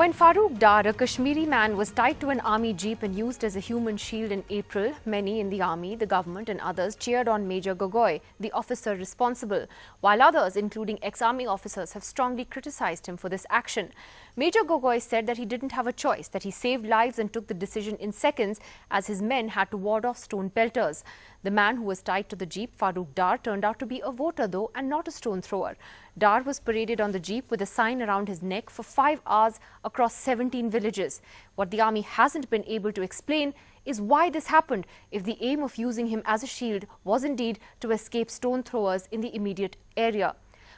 When Farooq Dar, a Kashmiri man, was tied to an army jeep and used as a human shield in April, many in the army, the government and others cheered on Major Gogoi, the officer responsible, while others, including ex-army officers, have strongly criticized him for this action. Major Gogoi said that he didn't have a choice, that he saved lives and took the decision in seconds as his men had to ward off stone pelters. The man who was tied to the jeep, Farooq Dar, turned out to be a voter though and not a stone thrower. Dar was paraded on the jeep with a sign around his neck for 5 hours across 17 villages. What the army hasn't been able to explain is why this happened if the aim of using him as a shield was indeed to escape stone throwers in the immediate area.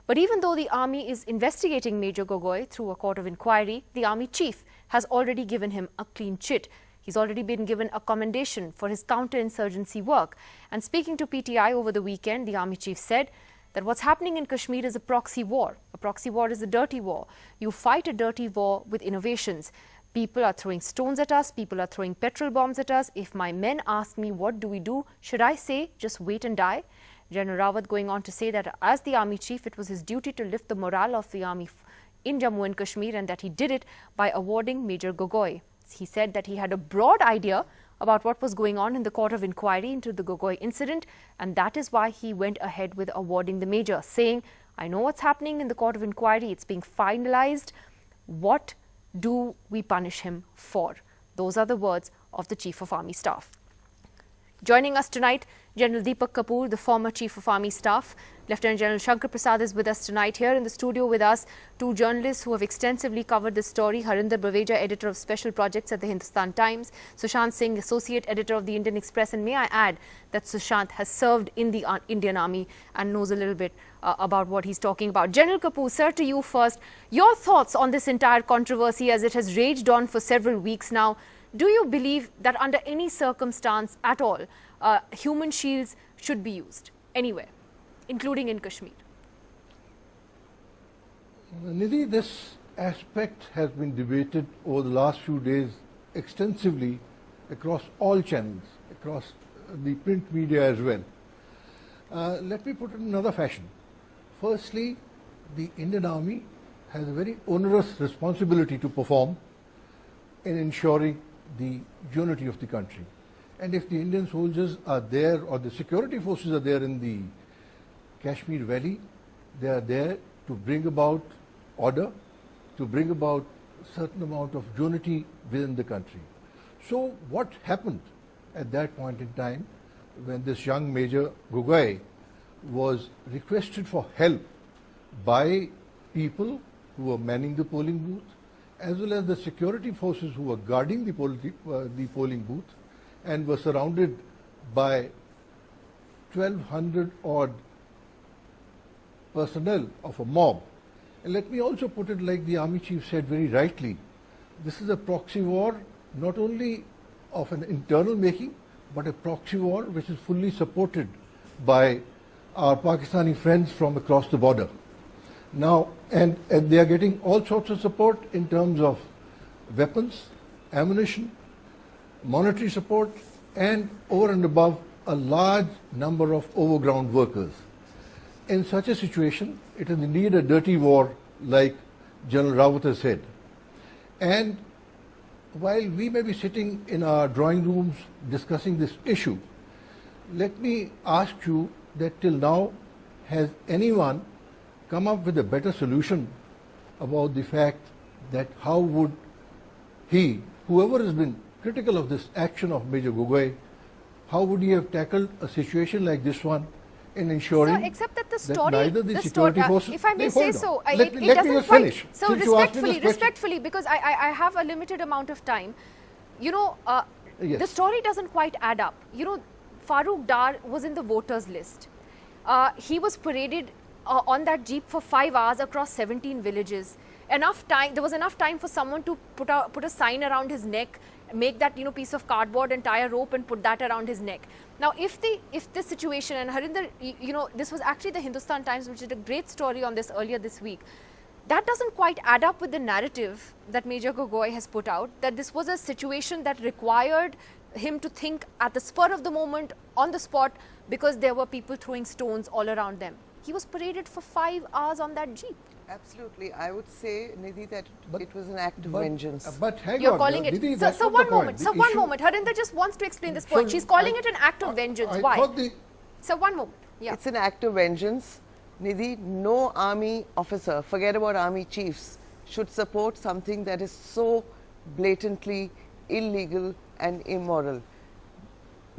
But even though the army is investigating Major Gogoi through a court of inquiry, the army chief has already given him a clean chit. He's already been given a commendation for his counterinsurgency work. And speaking to PTI over the weekend, the army chief said that what's happening in Kashmir is a proxy war. A proxy war is a dirty war. You fight a dirty war with innovations. People are throwing stones at us. People are throwing petrol bombs at us. If my men ask me, what do we do? Should I say, just wait and die? General Rawat going on to say that as the army chief, it was his duty to lift the morale of the army in Jammu and Kashmir, and that he did it by awarding Major Gogoi. He said that he had a broad idea about what was going on in the court of inquiry into the Gogoi incident, and that is why he went ahead with awarding the major, saying, I know what's happening in the court of inquiry, it's being finalized. What do we punish him for? Those are the words of the Chief of Army Staff. Joining us tonight, General Deepak Kapoor, the former Chief of Army Staff. Lieutenant General Shankar Prasad is with us tonight. Here in the studio with us, two journalists who have extensively covered this story. Harinder Braveja, editor of Special Projects at the Hindustan Times. Sushant Singh, associate editor of the Indian Express. And may I add that Sushant has served in the Indian Army and knows a little bit about what he's talking about. General Kapoor, sir, to you first. Your thoughts on this entire controversy as it has raged on for several weeks now. Do you believe that under any circumstance at all, human shields should be used anywhere, including in Kashmir? Nidhi, this aspect has been debated over the last few days extensively across all channels, across the print media as well. Let me put it in another fashion. Firstly, the Indian Army has a very onerous responsibility to perform in ensuring the unity of the country. And if the Indian soldiers are there, or the security forces are there in the Kashmir Valley, they are there to bring about order, to bring about a certain amount of unity within the country. So what happened at that point in time when this young Major Gogoi was requested for help by people who were manning the polling booth, as well as the security forces who were guarding the polling booth, and were surrounded by 1,200 odd personnel of a mob. And let me also put it like the Army Chief said very rightly, this is a proxy war not only of an internal making, but a proxy war which is fully supported by our Pakistani friends from across the border. Now, and they are getting all sorts of support in terms of weapons, ammunition, monetary support, and over and above a large number of overground workers. In such a situation, it is indeed a dirty war, like General Rawat has said. And while we may be sitting in our drawing rooms discussing this issue, let me ask you that till now, has anyone come up with a better solution about the fact that how would he, whoever has been critical of this action of Major Gogoi, how would he have tackled a situation like this one in ensuring Sir, except that the story, neither the security forces... if I may say so, let me just finish. So respectfully, because I have a limited amount of time, you know, yes. The story doesn't quite add up. You know, Farooq Dar was in the voters list. He was paraded on that jeep for 5 hours across 17 villages. Enough time, there was enough time for someone to put a sign around his neck, make that, you know, piece of cardboard and tie a rope and put that around his neck. Now, if this situation, and Harinder, you know, this was actually the Hindustan Times, which did a great story on this earlier this week. That doesn't quite add up with the narrative that Major Gogoi has put out, that this was a situation that required him to think at the spur of the moment, on the spot, because there were people throwing stones all around them. He was paraded for 5 hours on that jeep. Absolutely. I would say, Nidhi, that it was an act of vengeance. But hang You're on, calling it. Nidhi, So one moment. So one moment. Harinder just wants to explain this point. She's calling it an act of vengeance. Why? So one moment. Yeah. It's an act of vengeance. Nidhi, no army officer, forget about army chiefs, should support something that is so blatantly illegal and immoral.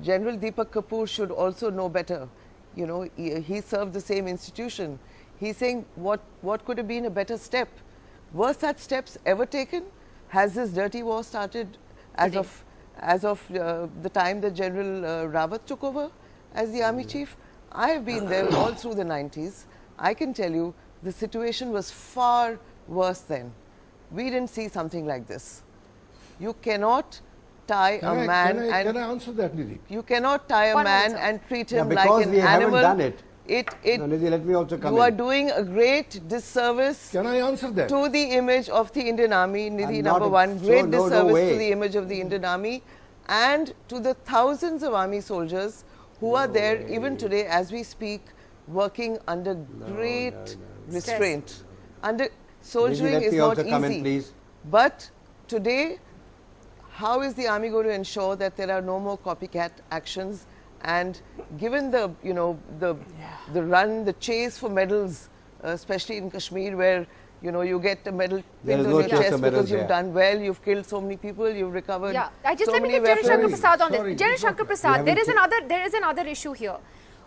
General Deepak Kapoor should also know better. You know, he served the same institution. He's saying what could have been a better step? Were such steps ever taken? Has this dirty war started as of the time that General Rawat took over as the army chief? I have been there all through the 90s. I can tell you the situation was far worse then. We didn't see something like this. You cannot tie a man and... Can I answer that, Nidhi? You cannot tie a man and treat him like an we animal. Haven't done it. No, Nidhi, let me also come You are doing a great disservice Can I answer that? to the image of the Indian Army, Nidhi, number one. Great disservice to the image of the Indian Army and to the thousands of army soldiers who are there even today as we speak, working under great restraint. Soldiering is not easy. But today, how is the army going to ensure that there are no more copycat actions? And given the, you know, the run, the chase for medals, especially in Kashmir, where, you know, you get a medal pinned on your chest because you've done well, you've killed so many people, you've recovered. Yeah, I just so let me get General Shankar Prasad on this. General Shankar Prasad, there is another issue here,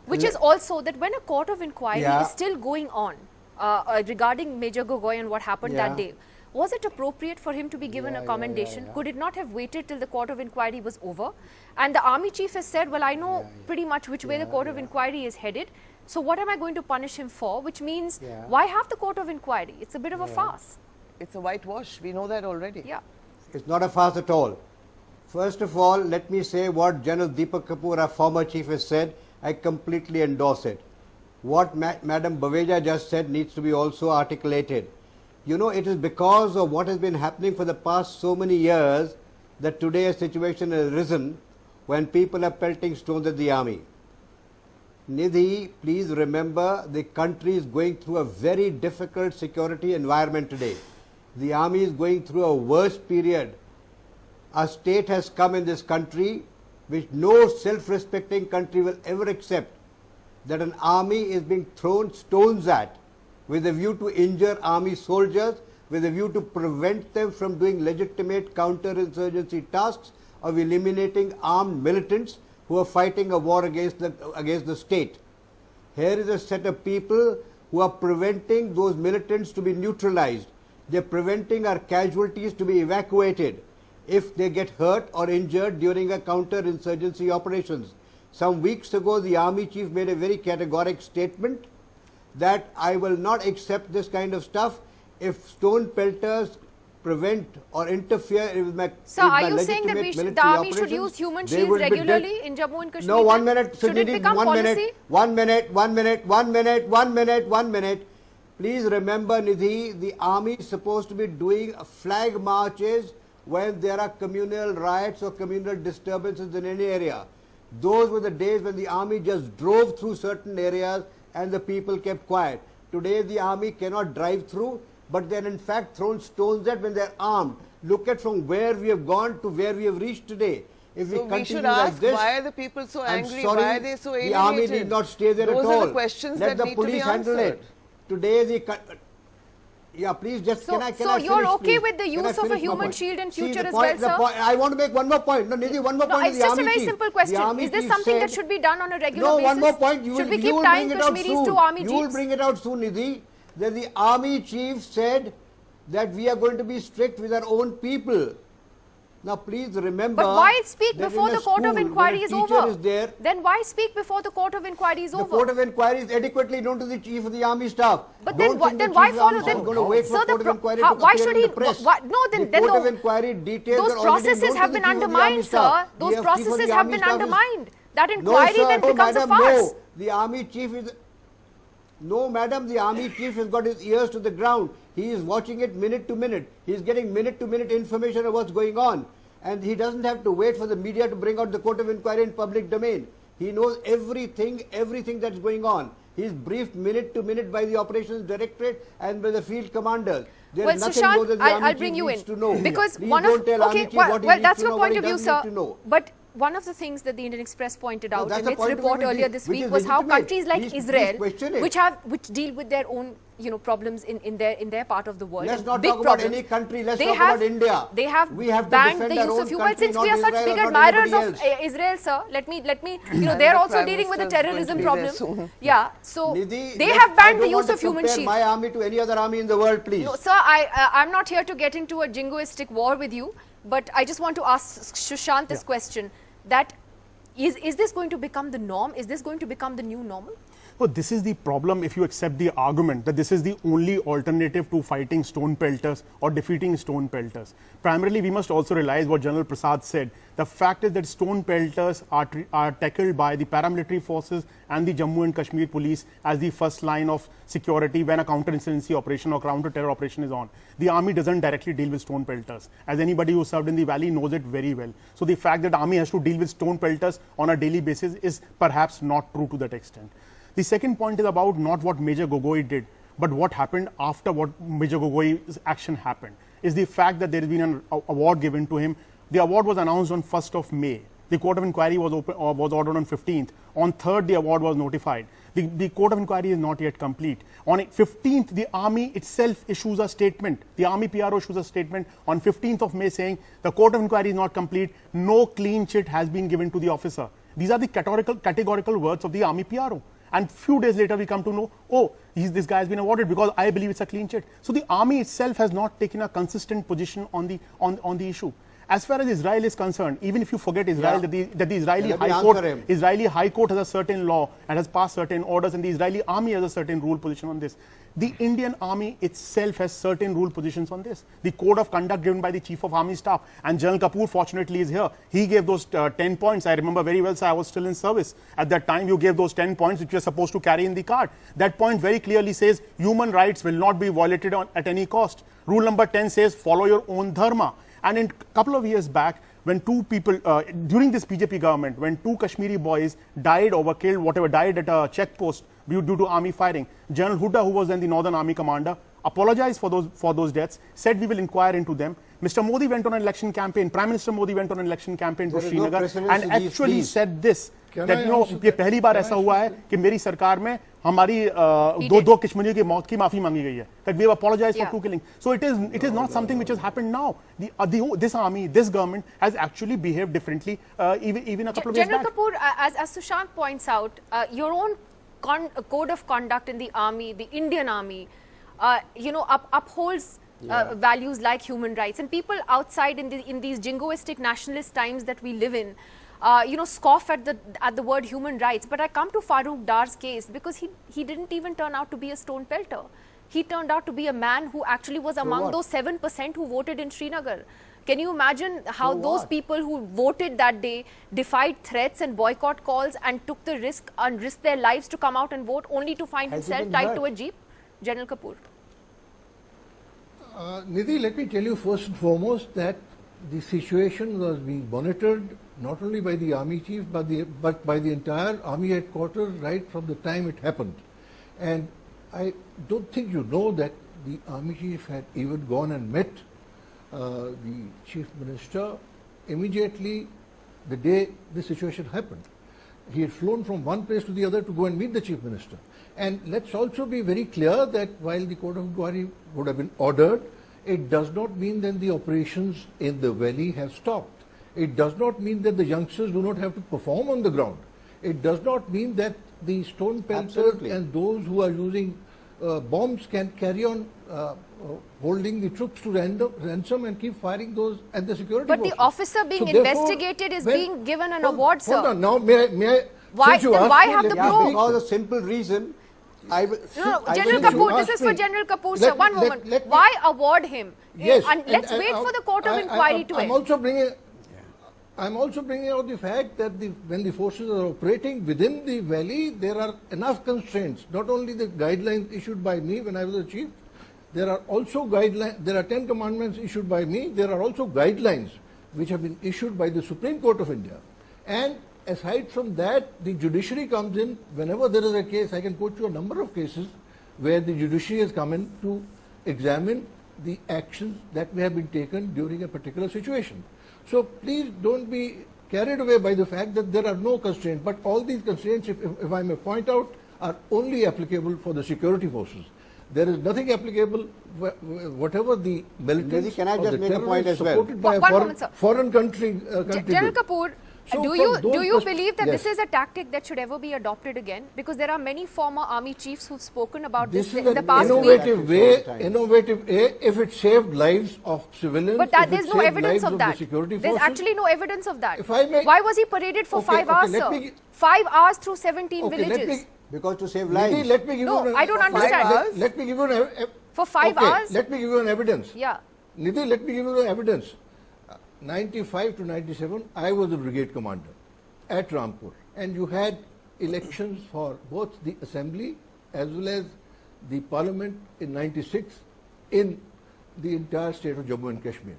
which is also that when a court of inquiry is still going on regarding Major Gogoi and what happened that day, was it appropriate for him to be given a commendation? Could it not have waited till the court of inquiry was over? And the army chief has said, well, I know pretty much which way the court of inquiry is headed. So what am I going to punish him for? Which means, why have the court of inquiry? It's a bit of a farce. It's a whitewash. We know that already. Yeah. It's not a farce at all. First of all, let me say what General Deepak Kapoor, our former chief, has said. I completely endorse it. What Madam Baweja just said needs to be also articulated. You know, it is because of what has been happening for the past so many years that today a situation has arisen when people are pelting stones at the army. Nidhi, please remember the country is going through a very difficult security environment today. The army is going through a worse period. A state has come in this country which no self-respecting country will ever accept, that an army is being thrown stones at with a view to injure army soldiers, with a view to prevent them from doing legitimate counter-insurgency tasks of eliminating armed militants who are fighting a war against the state. Here is a set of people who are preventing those militants to be neutralized. They are preventing our casualties to be evacuated if they get hurt or injured during a counter-insurgency operations. Some weeks ago, the army chief made a very categoric statement that I will not accept this kind of stuff if stone pelters prevent or interfere with my So are you saying that the army should use human shields regularly in Jammu and Kashmir? No, 1 minute. Should it become policy? 1 minute. Please remember, Nidhi, the army is supposed to be doing flag marches when there are communal riots or communal disturbances in any area. Those were the days when the army just drove through certain areas and the people kept quiet. Today the army cannot drive through, but they are in fact thrown stones at when they are armed. Look at from where we have gone to where we have reached today. If we continue like this, why are the people so angry? Sorry, why are they so alienated? The army did not stay there Those at all. Are the questions Let that the police handle it. Today please just can I So you're finish, okay please? with the use of a human shield in future as well, sir? I want to make one more point. No, Nidhi, one more point. It's just a very simple question. Is this something that should be done on a regular basis? No, one more point. Should we keep tying Kashmiris to army jeeps? You will bring it out soon, Nidhi. That the army chief said that we are going to be strict with our own people. Now, please remember. But why speak before the court of inquiry is over? There, then why speak before the court of inquiry is over? The court of inquiry is adequately known to the chief of the army staff. But then why follow them? Going to wait for court of inquiry to why should he? the press. Then the court of inquiry details those processes have been undermined, sir. Those processes have been undermined. That inquiry then becomes a farce. No, the army chief is. No, madam, the army chief has got his ears to the ground. He is watching it minute to minute. He is getting minute to minute information of what's going on. And he doesn't have to wait for the media to bring out the court of inquiry in public domain. He knows everything that's going on. He is briefed minute to minute by the operations directorate and by the field commanders. There Well, is nothing Sushant, more that the I'll army bring chief you needs in to know. because Please one of don't tell army chief what he well, needs that's to your know, what point he of view, doesn't need sir. to know. But one of the things that the Indian Express pointed out that's in the its point of report view earlier this which week is was how legitimate. countries like Please Israel, question it. which deal with their own problems in their part of the world. Let's and not big talk about problems. any country. Let's They talk have- about India. They have we have to banned defend the our use own of fuel. country, Since not we are such Israel big or not admirers anybody of else. Israel, sir, let me And they're the also Prime dealing with the Minister is going terrorism to be there problem. soon. Yeah, so Nidhi, they let's- have I banned the don't use want of to human compare shields. my army to any other army in the world, please. No, sir, I'm not here to get into a jingoistic war with you, but I just want to ask Sushant this question: that is this going to become the norm? Is this going to become the new normal? So this is the problem if you accept the argument that this is the only alternative to fighting stone pelters or defeating stone pelters. Primarily, we must also realize what General Prasad said. The fact is that stone pelters are tackled by the paramilitary forces and the Jammu and Kashmir police as the first line of security when a counterinsurgency operation or counter-terror operation is on. The army doesn't directly deal with stone pelters. As anybody who served in the valley knows it very well. So the fact that the army has to deal with stone pelters on a daily basis is perhaps not true to that extent. The second point is about not what Major Gogoi did, but what happened after what Major Gogoi's action happened. Is the fact that there has been an award given to him. The award was announced on 1st of May. The court of inquiry was ordered on 15th. On 3rd, the award was notified. The court of inquiry is not yet complete. On 15th, the army itself issues a statement. The army PRO issues a statement on 15th of May saying the court of inquiry is not complete. No clean chit has been given to the officer. These are the categorical words of the army PRO. And few days later, we come to know, oh, this guy has been awarded because I believe it's a clean chit. So the army itself has not taken a consistent position on the issue. As far as Israel is concerned, even if you forget Israel, that the Israeli High Court has a certain law and has passed certain orders, and the Israeli army has a certain rule position on this. The Indian army itself has certain rule positions on this. The code of conduct given by the Chief of Army Staff, and General Kapoor fortunately is here. He gave those 10 points. I remember very well, sir, I was still in service. At that time, you gave those 10 points which you are supposed to carry in the card. That point very clearly says human rights will not be violated at any cost. Rule number 10 says follow your own dharma. And in a couple of years back, when two people, during this BJP government, when two Kashmiri boys died or were killed, whatever, died at a checkpost due to army firing, General Hooda, who was then the Northern Army commander, apologized for those deaths, said we will inquire into them. Mr. Modi went on an election campaign, Prime Minister Modi went on an election campaign to Srinagar and actually said this, that you know, ये पहली बार ऐसा हुआ है कि मेरी सरकार में हमारी दो कश्मीरियों की मौत की माफी मांगी गई है. That we have apologized for two killings. So it is not something which has happened now. This army, this government has actually behaved differently even a couple of years back. General Kapoor, as Sushant points out, your own code of conduct in the army, the Indian army, upholds values like human rights, and people outside in these jingoistic nationalist times that we live in, scoff at the word human rights. But I come to Farooq Dar's case because he didn't even turn out to be a stone pelter. He turned out to be a man who actually was among those 7% who voted in Srinagar. Can you imagine how those people who voted that day defied threats and boycott calls and took the risk and risked their lives to come out and vote only to find himself tied to a jeep? General Kapoor. Nidhi, let me tell you first and foremost that the situation was being monitored not only by the army chief but by the entire army headquarters right from the time it happened. And I don't think you know that the army chief had even gone and met the chief minister immediately the day the situation happened. He had flown from one place to the other to go and meet the chief minister. And let's also be very clear that while the court of inquiry would have been ordered, it does not mean that the operations in the valley have stopped. It does not mean that the youngsters do not have to perform on the ground. It does not mean that the stone pelters and those who are using bombs can carry on holding the troops to ransom and keep firing those at the security But forces. the officer being investigated is being given an award, sir. Hold on, now may I Why have the probe? Because a simple reason. General Kapoor, this is for General Kapoor, sir. One moment. Why award him? Yes, and let's wait for the court of inquiry to end. I'm also bringing out the fact that when the forces are operating within the valley, there are enough constraints. Not only the guidelines issued by me when I was a chief, there are also guidelines. There are 10 commandments issued by me. There are also guidelines which have been issued by the Supreme Court of India. And aside from that, the judiciary comes in. Whenever there is a case, I can quote you a number of cases where the judiciary has come in to examine the actions that may have been taken during a particular situation. So please don't be carried away by the fact that there are no constraints, but all these constraints, if I may point out, are only applicable for the security forces. There is nothing applicable, whatever the militants can I or just the make a point as well? supported by One a moment, sir. foreign country. General Kapoor, So do from you those believe that yes. this is a tactic that should ever be adopted again? Because there are many former army chiefs who've spoken about This this is in the an past week. innovative way, if it saved lives of civilians. But if it there's no saved evidence lives of that. The security There's forces, actually no evidence of that. If I may- Why was he paraded for 5 hours, let sir? me- 5 hours through 17 Okay, let villages. me- Because to save Nidhi, lives. let me give No, you an, I don't understand. Let me give you For 5 hours? Let me give you an evidence. Yeah. Nidhi, let me give you an evidence. 95 to 97, I was the brigade commander at Rampur, and you had elections for both the assembly as well as the parliament in 96 in the entire state of Jammu and Kashmir.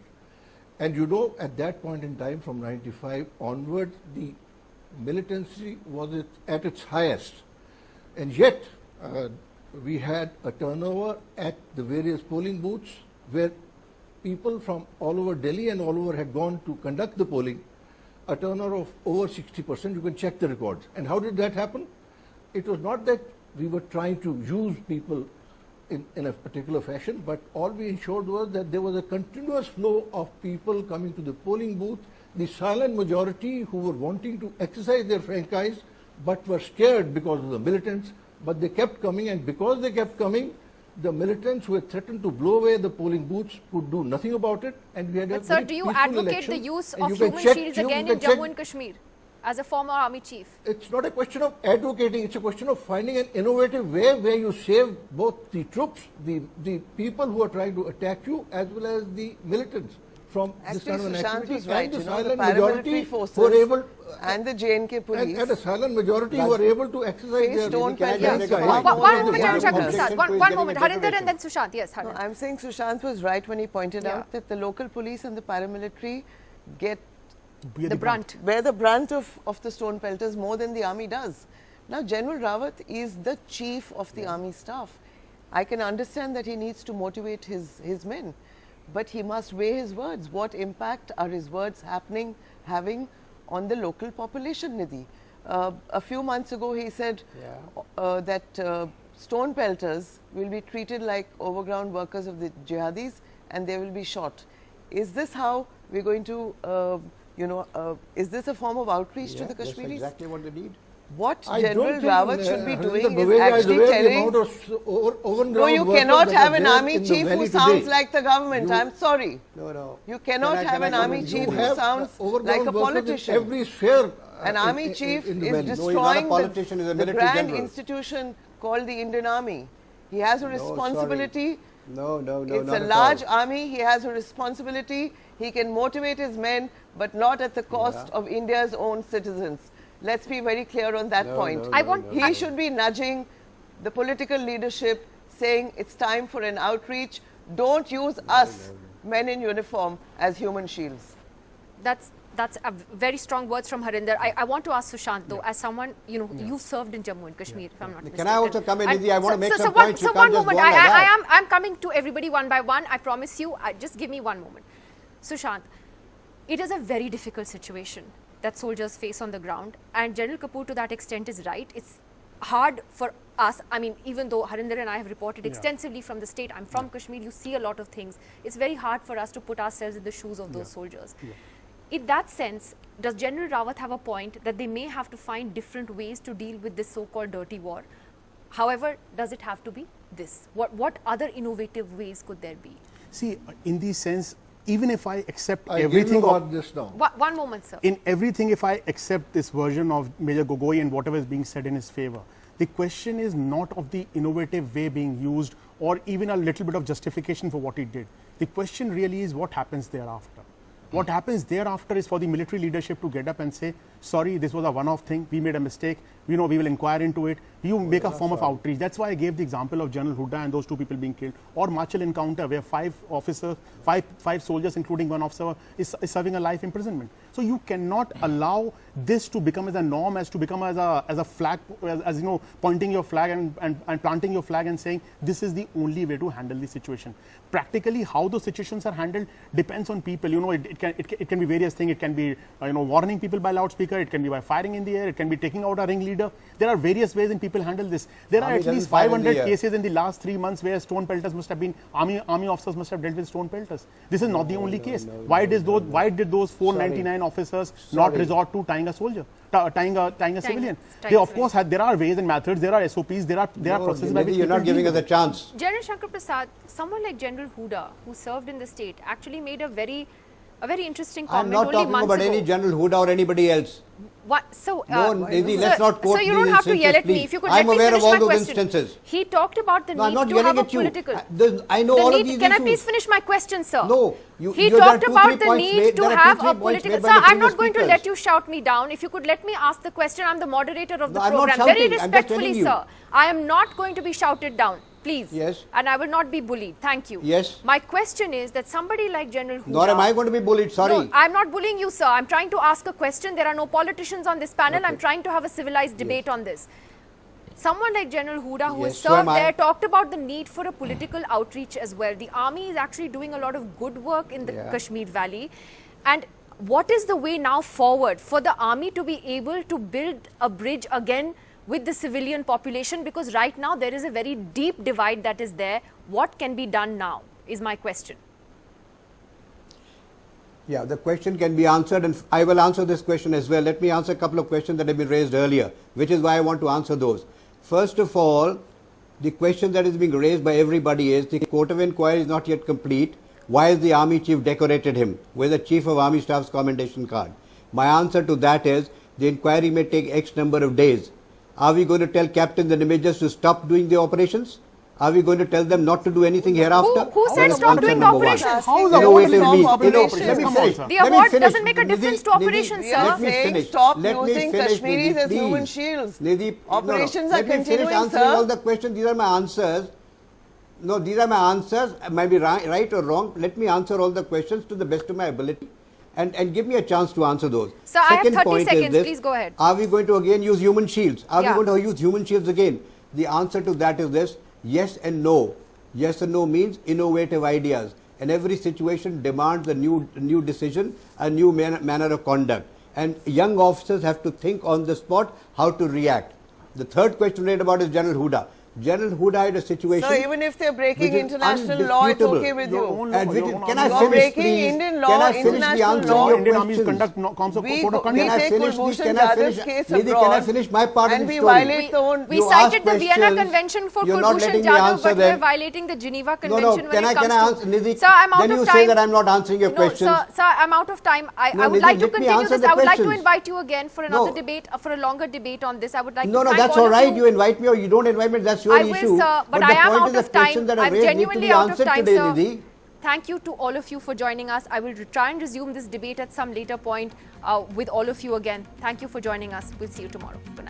And you know, at that point in time, from 95 onwards, the militancy was at its highest. And yet, we had a turnover at the various polling booths where people from all over Delhi and all over had gone to conduct the polling, a turnover of over 60%. You can check the records. And how did that happen? It was not that we were trying to use people in a particular fashion, but all we ensured was that there was a continuous flow of people coming to the polling booth, the silent majority who were wanting to exercise their franchise but were scared because of the militants, but they kept coming, and because they kept coming, the militants who had threatened to blow away the polling booths could do nothing about it, and we had a But sir, very do you peaceful advocate election. the use And of you can human check- shields you again can in check- Jammu and Kashmir as a former army chief? It's not a question of advocating, it's a question of finding an innovative way where you save both the troops, the people who are trying to attack you, as well as the militants from this Actually, kind of an Sushant activity. was right. And the You know, the silent majority paramilitary who are forces able, and the JNK police and a silent majority who are able to exercise Face their don't Can I pelters just make a far point? more One than moment, the General army Shakti does. Prasad. Objection One to his moment. getting Harinder a and then Sushant. Yes, No, Harinder. I'm saying Sushant was right when he pointed Yeah. out that the local police and the paramilitary get Bear The brunt. bear the brunt of the stone pelters more than the army does. Now, General Rawat is the chief of the army staff. I can understand that he needs to motivate his men, but he must weigh his words. What impact are his words having on the local population, Nidhi? A few months ago, he said that stone pelters will be treated like overground workers of the jihadis and they will be shot. Is this how we're going to, is this a form of outreach to the That's Kashmiris? exactly what they need. What I General don't think, Rawat should be Harinder doing is Baweja actually aware the telling, amount of overground no, you workers cannot that have are an there army in the chief who valley sounds today. like the government. You- I'm sorry. No. You cannot have an army comment? chief You who have sounds overground like a workers in politician. every sphere. An army chief in the is valley. No, he's not a destroying politician, he's a the military grand general. institution called the Indian Army. He has a sorry. responsibility. No, It's not a at large all. army. He has a responsibility. He can motivate his men, but not at the cost of India's own citizens. Let's be very clear on that point. I want- He should be nudging the political leadership, saying it's time for an outreach. Don't use us, men in uniform, as human shields. That's a very strong words from Harinder. I want to ask Sushant though, as someone, you've served in Jammu and Kashmir, if I'm not mistaken. Can I also come in, And Nidhi? I want to make some one- points. You So can't one just go moment, on like that. I'm coming to everybody one by one. I promise you. Just give me one moment. Sushant, it is a very difficult situation that soldiers face on the ground, and General Kapoor to that extent is right. It's hard for us. I mean, even though Harinder and I have reported extensively from the state, I'm from Kashmir, you see a lot of things. It's very hard for us to put ourselves in the shoes of those soldiers. In that sense, does General Rawat have a point that they may have to find different ways to deal with this so-called dirty war? However, does it have to be this? What other innovative ways could there be? See, in the sense, even if I accept I give everything you of on this now. One moment, sir. in everything, if I accept this version of Major Gogoi and whatever is being said in his favor, the question is not of the innovative way being used or even a little bit of justification for what he did. The question really is what happens thereafter. What happens thereafter is for the military leadership to get up and say, sorry, this was a one-off thing, we made a mistake, we will inquire into it. You make a form of outreach. That's why I gave the example of General Hooda and those 2 people being killed, or Machal encounter where 5 officers, five soldiers including 1 officer is serving a life imprisonment. So you cannot allow this to become as a norm, as to become as a flag, as you know, pointing your flag and planting your flag and saying this is the only way to handle the situation. Practically, how those situations are handled depends on people. You know, it can be various things. It can be warning people by loudspeaker. It can be by firing in the air. It can be taking out a ringleader. There are various ways in people handle this. There are at least 500 cases in the last 3 months where stone pelters must have been army officers must have dealt with stone pelters. This is not the only case. Why did those 499 officers not resort to tying a soldier, tying a civilian? They of course there are ways and methods, there are SOPs, there are processes by which you're not giving us a chance. General Shankar Prasad, someone like General Huda, who served in the state, actually made a very interesting comment. I'm not talking about any General Huda or anybody else. What? So, no, Nidhi, let's not quote so you don't have to yell at me. If you could let me finish my question. He talked about the need to have a political. I know all of these issues. Can I please finish my question, sir? No. He talked about the need to have a political. Sir, I'm not going to let you shout me down. If you could let me ask the question, I'm the moderator of the program. Very respectfully, sir. I am not going to be shouted down. Please. Yes. And I will not be bullied. Thank you. Yes. My question is that somebody like General Huda. Nor am I going to be bullied. Sorry. No, I'm not bullying you, sir. I'm trying to ask a question. There are no politicians on this panel. I'm trying to have a civilized debate on this. Someone like General Huda, who has served there, talked about the need for a political outreach as well. The army is actually doing a lot of good work in the Kashmir Valley. And what is the way now forward for the army to be able to build a bridge again with the civilian population? Because right now there is a very deep divide that is there. What can be done now is my question. Yeah, the question can be answered, and I will answer this question as well. Let me answer a couple of questions that have been raised earlier, which is why I want to answer those. First of all, the question that is being raised by everybody is the court of inquiry is not yet complete. Why has the army chief decorated him with a chief of army staff's commendation card? My answer to that is the inquiry may take X number of days. Are we going to tell captains and majors to stop doing the operations? Are we going to tell them not to do anything hereafter? Who said stop doing the operations? How is the award Let me finish. The award doesn't make a difference to operations, sir. Let me finish. Stop using Kashmiris as human shields. Operations are continuing, sir. Let me finish answering all the questions. These are my answers. No, these are my answers. I might be right or wrong. Let me answer all the questions to the best of my ability. And give me a chance to answer those. Sir, I have 30 seconds. Please go ahead. Are we going to again use human shields? Are we going to use human shields again? The answer to that is this. Yes and no. Yes and no means innovative ideas. And every situation demands a new decision, a new manner of conduct. And young officers have to think on the spot how to react. The third question raised about is General Huda. General Huda had a situation. So even if they're breaking international law, it's okay with you. Can I finish, please? Indian law, international law. Indian armies conduct code of conduct. We take Kulbhushan Jadhav's case abroad. Can I finish my part of the story? And we violate the own. We cited the Vienna Convention for Kulbhushan Jadhav, but we're violating the Geneva Convention when it comes to. Sir, I'm out of time. Then you say that I'm not answering your questions. Sir, I'm out of time. I would like to continue this. I would like to invite you again for another debate, for a longer debate on this. I would like to thank all of you. No, that's all right. You invite me or you don't invite me. That's your issue. But I am out of time. I'm genuinely out of time, sir. Thank you to all of you for joining us. I will try and resume this debate at some later point with all of you again. Thank you for joining us. We'll see you tomorrow. Good night.